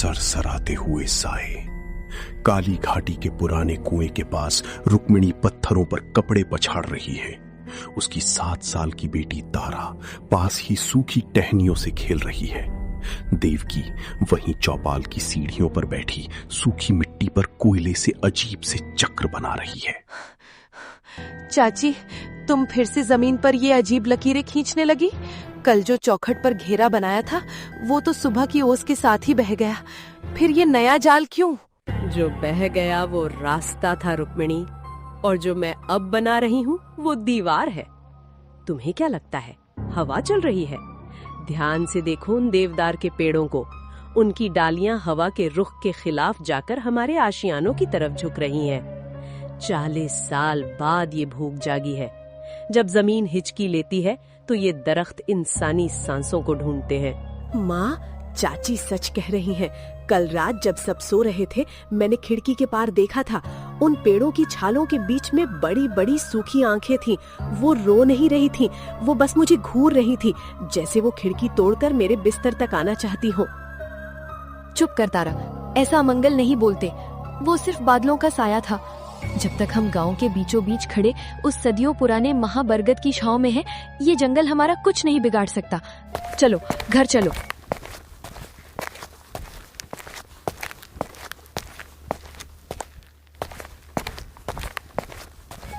सरसराते हुए साए। काली घाटी के पुराने कुएं के पास रुक्मिणी पत्थरों पर कपड़े पछाड़ रही है। उसकी 7 साल की बेटी तारा पास ही सूखी टहनियों से खेल रही है। देवकी वहीं चौपाल की सीढ़ियों पर बैठी सूखी मिट्टी पर कोयले से अजीब से चक्र बना रही है। चाची, तुम फिर से जमीन पर ये अजीब लकीरें खींचने लगी? कल जो चौखट पर घेरा बनाया था वो तो सुबह की ओस के साथ ही बह गया, फिर ये नया जाल क्यों? जो बह गया वो रास्ता था रुक्मिणी, और जो मैं अब बना रही हूँ वो दीवार है। तुम्हें क्या लगता है हवा चल रही है? ध्यान से देखो उन देवदार के पेड़ों को। उनकी डालियां हवा के रुख के खिलाफ जाकर हमारे आशियानों की तरफ झुक रही हैं। 40 साल बाद ये भूख जागी है। जब जमीन हिचकी लेती है तो ये दरख्त इंसानी सांसों को ढूंढते हैं। माँ, चाची सच कह रही हैं। कल रात जब सब सो रहे थे मैंने खिड़की के पार देखा था। उन पेड़ों की छालों के बीच में बड़ी बड़ी सूखी आंखें थीं। वो रो नहीं रही थीं, वो बस मुझे घूर रही थी, जैसे वो खिड़की तोड़कर मेरे बिस्तर तक आना चाहती हो। चुप कर तारा, ऐसा अमंगल नहीं बोलते। वो सिर्फ बादलों का साया था। जब तक हम गांव के बीचों बीच खड़े उस सदियों पुराने महाबरगद की छांव में हैं, ये जंगल हमारा कुछ नहीं बिगाड़ सकता। चलो घर चलो।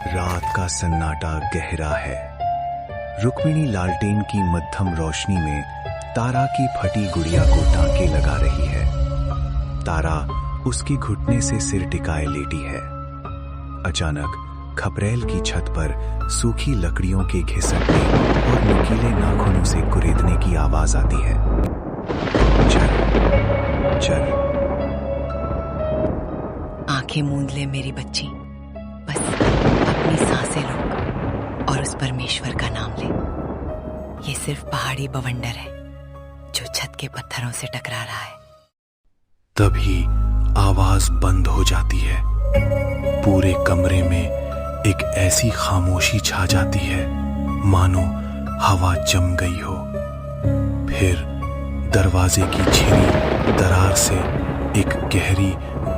रात का सन्नाटा गहरा है। रुक्मिणी लालटेन की मध्यम रोशनी में तारा की फटी गुड़िया को टांके लगा रही है। तारा उसकी घुटने से सिर टिकाए लेटी है। अचानक खपरेल की छत पर सूखी लकड़ियों के घिसकने और नुकीले नाखूनों से कुरेदने की आवाज आती है। चल चल। आंखें मूंद ले मेरी बच्ची, बस अपनी सांसें रोक और उस परमेश्वर का नाम ले। ये सिर्फ पहाड़ी बवंडर है जो छत के पत्थरों से टकरा रहा है। तभी आवाज बंद हो जाती है। पूरे कमरे में एक ऐसी खामोशी छा जाती है मानो हवा जम गई हो। फिर दरवाजे की झिरी दरार से एक गहरी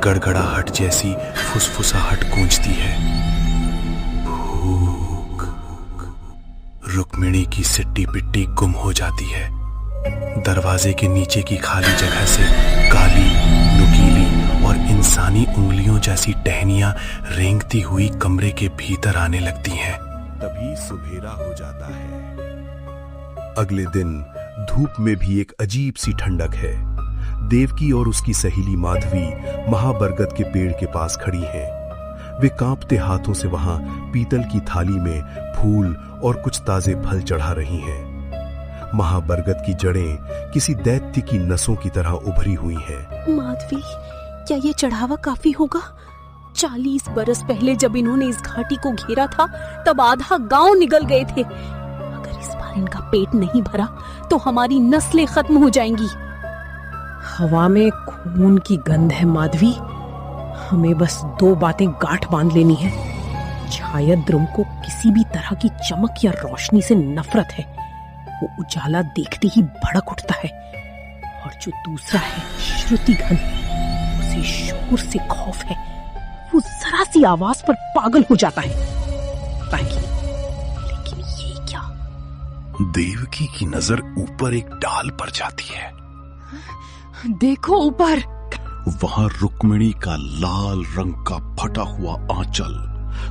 गड़गड़ाहट जैसी फुसफुसाहट गूंजती है। भूख। रुक्मिणी की सिट्टी पिट्टी गुम हो जाती है। दरवाजे के नीचे की खाली जगह से काली, नुकीली और इंसानी उंगलियों जैसी टहनियां रेंगती हुई कमरे के भीतर आने लगती हैं। तभी सुबेरा हो जाता है। अगले दिन धूप में भी एक अजीब सी ठंडक है। देवकी और उसकी सहेली माधवी महाबरगद के पेड़ के पास खड़ी हैं। वे कांपते हाथों से वहां पीतल की थाली में फूल और कुछ ताजे फल चढ़ा रही हैं। महाबरगद की जड़ें किसी दैत्य की नसों की तरह उभरी हुई हैं। माधवी, क्या ये चढ़ावा काफी होगा? 40 बरस पहले जब इन्होंने इस घाटी को घेरा था तब आधा गांव निगल गए थे। अगर इस बार इनका पेट नहीं भरा तो हमारी नस्लें खत्म हो जाएंगी। हवा में खून की गंध है माधवी। हमें बस 2 बातें गांठ बांध लेनी है। शायद द्रुम को किसी भी तरह की चमक या रोशनी से नफरत है। वो उजाला देखते ही भड़क उठता है। और जो दूसरा है श्रुतिघन, उसे शोर से खौफ है। वो जरा सी आवाज पर पागल हो जाता है। लेकिन ये क्या? देवकी की नजर ऊपर एक डाल पर जाती है। देखो ऊपर। वहां रुक्मिणी का लाल रंग का फटा हुआ आंचल,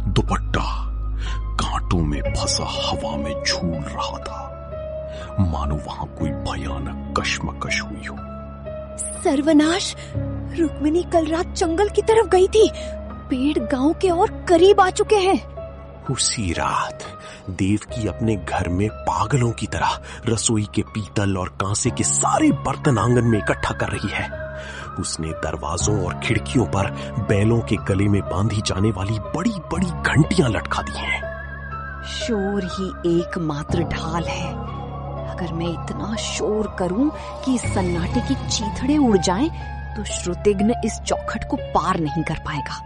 दुपट्टा कांटों में फंसा हवा में झूल रहा था, मानो वहां कोई भयानक कश्मकश हुई हो। सर्वनाश! रुक्मिणी कल रात जंगल की तरफ गई थी। पेड़ गांव के और करीब आ चुके हैं। उसी रात देवकी अपने घर में पागलों की तरह रसोई के पीतल और कांसे के सारे बर्तन आंगन में इकट्ठा कर रही है। उसने दरवाजों और खिड़कियों पर बैलों के गले में बांधी जाने वाली बड़ी बड़ी घंटियां लटका दी हैं। शोर ही एकमात्र ढाल है। अगर मैं इतना शोर करूं कि इस सन्नाटे की चीथड़े उड़ जाएं, तो श्रुतिघ्न इस चौखट को पार नहीं कर पाएगा।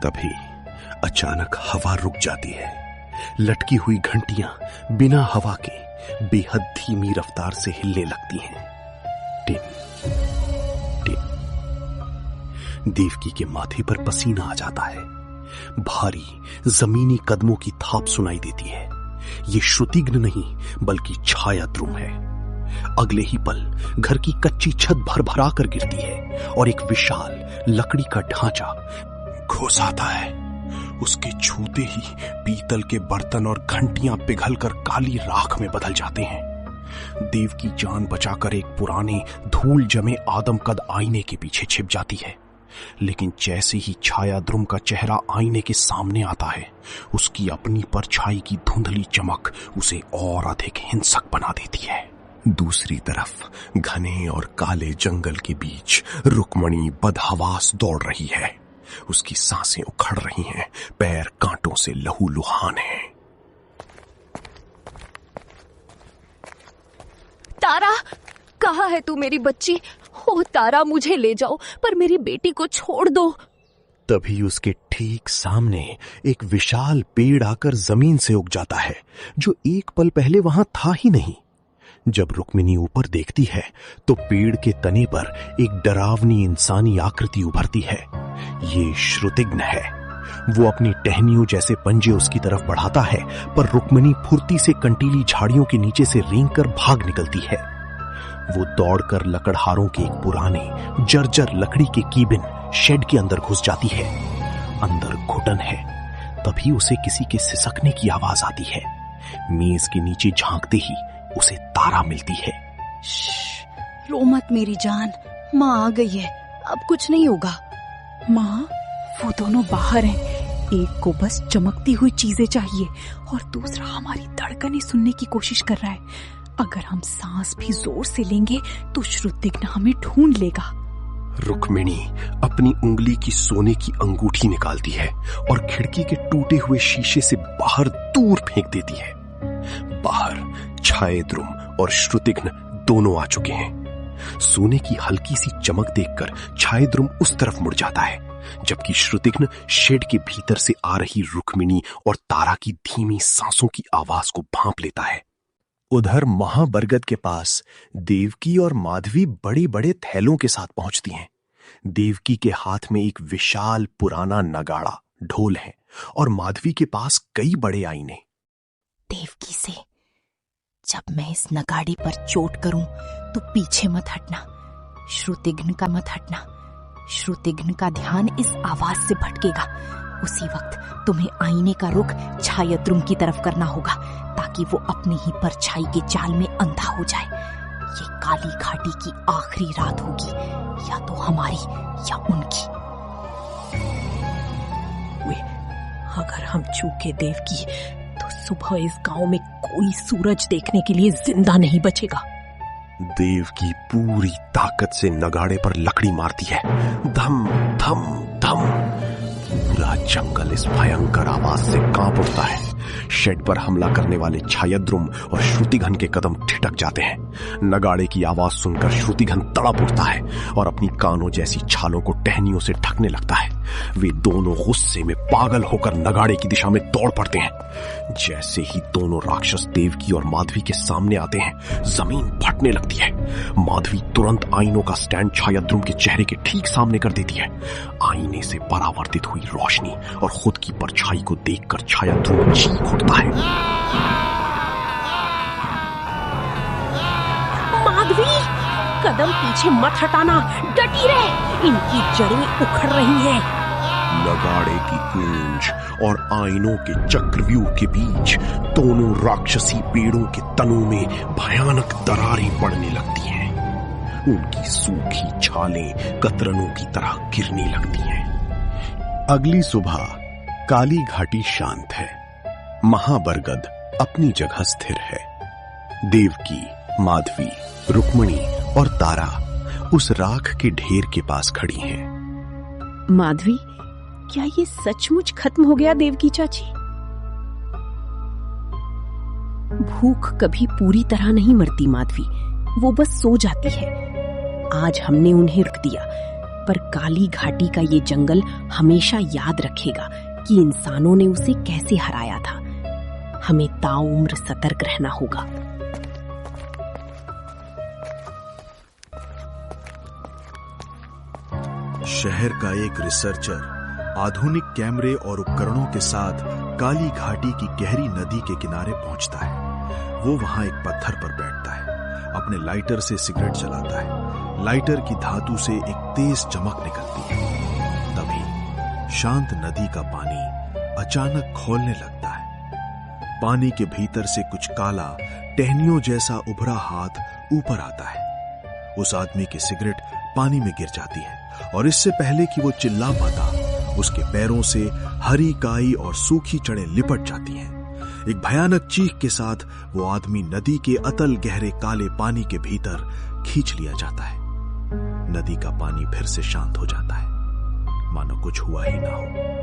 तभी अचानक हवा रुक जाती है। लटकी हुई घंटियां बिना हवा के बेहद धीमी रफ्तार से हिलने लगती हैं। टिन टिन देवकी के माथे पर पसीना आ जाता है। भारी जमीनी कदमों की थाप सुनाई देती है। ये श्रुतिघ्न नहीं बल्कि छायाद्रुम है। अगले ही पल घर की कच्ची छत भरभरा कर गिरती है और एक विशाल लकड़ी का ढांचा घुस आता है। उसके छूते ही पीतल के बर्तन और घंटियां पिघलकर काली राख में बदल जाते हैं। देव की जान बचाकर एक पुराने धूल जमे आदमकद आईने के पीछे छिप जाती है, लेकिन जैसे ही छायाद्रुम का चेहरा आईने के सामने आता है, उसकी अपनी परछाई की धुंधली चमक उसे और अधिक हिंसक बना देती है। दूसरी तरफ घने और काले जंगल के बीच रुक्मणी बदहवास दौड़ रही है। उसकी सांसें उखड़ रही हैं, पैर कांटों से लहूलुहान हैं। तारा, कहाँ है तू मेरी बच्ची? ओ तारा, मुझे ले जाओ, पर मेरी बेटी को छोड़ दो। तभी उसके ठीक सामने एक विशाल पेड़ आकर जमीन से उग जाता है, जो एक पल पहले वहां था ही नहीं। जब रुक्मिणी ऊपर देखती है तो पेड़ के तने पर एक डरावनी इंसानी आकृति उभरती है। ये श्रुतिघ्न है। वो अपनी टहनियों जैसे पंजे उसकी तरफ बढ़ाता है, पर रुक्मिणी फुर्ती से कंटीली झाड़ियों के नीचे से रेंगकर भाग निकलती है। वो दौड़कर लकड़हारों के एक पुराने जर्जर लकड़ी के कीबिन शेड के अंदर घुस जाती है। अंदर घुटन है। तभी उसे किसी के सिसकने की आवाज आती है। मेज के नीचे झांकते ही उसे तारा मिलती है। रो मत मेरी जान, माँ आ गई है, अब कुछ नहीं होगा। माँ, वो दोनों बाहर हैं। एक को बस चमकती हुई चीजें चाहिए और दूसरा हमारी धड़कनें सुनने की कोशिश कर रहा है। अगर हम सांस भी जोर से लेंगे तो श्रुतिघ्न हमें ढूंढ लेगा। रुक्मिणी अपनी उंगली की सोने की अंगूठी निकालती है और खिड़की के टूटे हुए शीशे से बाहर दूर फेंक देती है। बाहर छायाद्रुम और श्रुतिघ्न दोनों आ चुके हैं। सोने की हल्की सी चमक देखकर छायाद्रुम उस तरफ मुड़ जाता है, जबकि श्रुतिघ्न शेड के भीतर से आ रही रुक्मिणी और तारा की धीमी सांसों की आवाज को भांप लेता है। उधर महाबरगद के पास देवकी और माधवी बड़े बड़े थैलों के साथ पहुंचती हैं। देवकी के हाथ में एक विशाल पुराना नगाड़ा ढोल है और माधवी के पास कई बड़े आईने। देवकी से, जब मैं इस नगाड़े पर चोट करूं तो पीछे मत हटना, श्रुतिघ्न का मत हटना। श्रुतिघ्न का ध्यान इस आवाज से भटकेगा। उसी वक्त तुम्हें आईने का रुख छायाद्रुम की तरफ करना होगा, ताकि वो अपनी ही परछाई के जाल में अंधा हो जाए। ये काली घाटी की आखिरी रात होगी, या तो हमारी या उनकी। अगर हम चूके देवकी तो सुबह इस गांव में कोई सूरज देखने के लिए जिंदा नहीं बचेगा। देवकी पूरी ताकत से नगाड़े पर लकड़ी मारती है। धम धम धम। पूरा जंगल इस भयंकर आवाज से कांप उठता है। शेड पर हमला करने वाले छायाद्रुम और श्रुतिघ्न के कदम ठिठक जाते हैं। नगाड़े की आवाज सुनकर श्रुतिघ्न तड़प उठता है और अपनी कानों जैसी छालों को टहनियों से ढकने लगता है। वे दोनों गुस्से में पागल होकर नगाड़े की दिशा में दौड़ पड़ते हैं। जैसे ही दोनों राक्षस देवकी और माधवी के सामने आते हैं, जमीन फटने लगती है। माधवी तुरंत आईनों का स्टैंड छायाद्रुम के चेहरे के ठीक सामने कर देती है। आईने से परावर्तित हुई रोशनी और खुद की परछाई को देखकर छायाद्रुम चीख उठता है। माधवी, कदम पीछे मत हटाना, डटी रहे, इनकी जड़ें उखड़ रही हैं। नगाड़े की गूंज और आईनों के चक्रव्यूह के बीच दोनों राक्षसी पेड़ों के तनों में भयानक दरारें पड़ने लगती हैं। उनकी सूखी छालें कतरनों की तरह गिरने लगती हैं। अगली सुबह काली घाटी शांत है। महाबरगद अपनी जगह स्थिर है। देवकी, माधवी, रुक्मिणी और तारा उस राख के ढेर के पास खड़ी हैं। माधवी, क्या ये सचमुच खत्म हो गया देवकी चाची? भूख कभी पूरी तरह नहीं मरती माधवी, वो बस सो जाती है। आज हमने उन्हें रुक दिया, पर काली घाटी का ये जंगल हमेशा याद रखेगा कि इंसानों ने उसे कैसे हराया था। हमें ताउम्र सतर्क रहना होगा। शहर का एक रिसर्चर आधुनिक कैमरे और उपकरणों के साथ काली घाटी की गहरी नदी के किनारे पहुंचता है। वो वहां एक पत्थर पर बैठता है, अपने लाइटर से सिगरेट जलाता है। लाइटर की धातु से एक तेज चमक निकलती है। तभी शांत नदी का पानी अचानक खौलने लगता है। पानी के भीतर से कुछ काला टहनियों जैसा उभरा हाथ ऊपर आता है। उस आदमी की सिगरेट पानी में गिर जाती है और इससे पहले कि वो चिल्ला पाता, उसके पैरों से हरी काई और सूखी जड़ें लिपट जाती हैं। एक भयानक चीख के साथ वो आदमी नदी के अतल गहरे काले पानी के भीतर खींच लिया जाता है। नदी का पानी फिर से शांत हो जाता है, मानो कुछ हुआ ही ना हो।